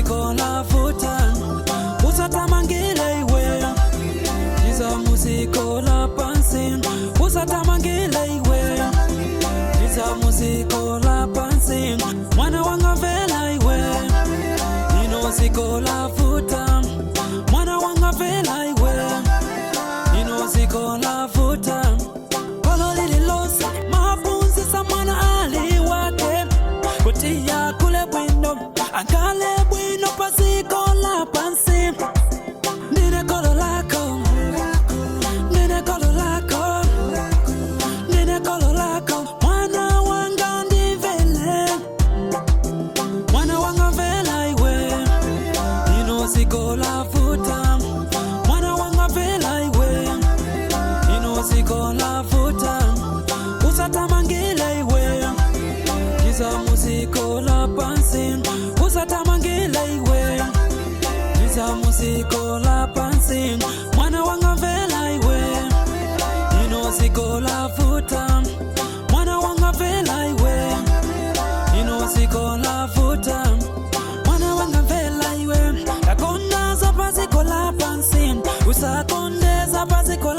ziko lavuta usatamangile iwe niza muziko la pansi usatamangile iwe niza muziko la pansi mwana wanga vela iwe nino ziko lavuta mwana wanga vela iwe nino ziko lavuta kolo lililosi mapunzi sa mwana ali wake kutia kule bwindo angale bwino pasiko la pansi nine kolo lako nine kolo lako nine kolo lako mwana wanga ndivele mwana wanga vela iwe nino ziko lavuta mwana wanga vela iwe nino ziko lavuta usatamangile iwe niza muziko la pansi usatamangile iwe niza muziko la pansi mwana wanga vela iwe nino ziko lavuta mwana wanga vela iwe nino ziko lavuta mwana wanga vela iwe kakonda za pasiko la pansi usakondeza pasiko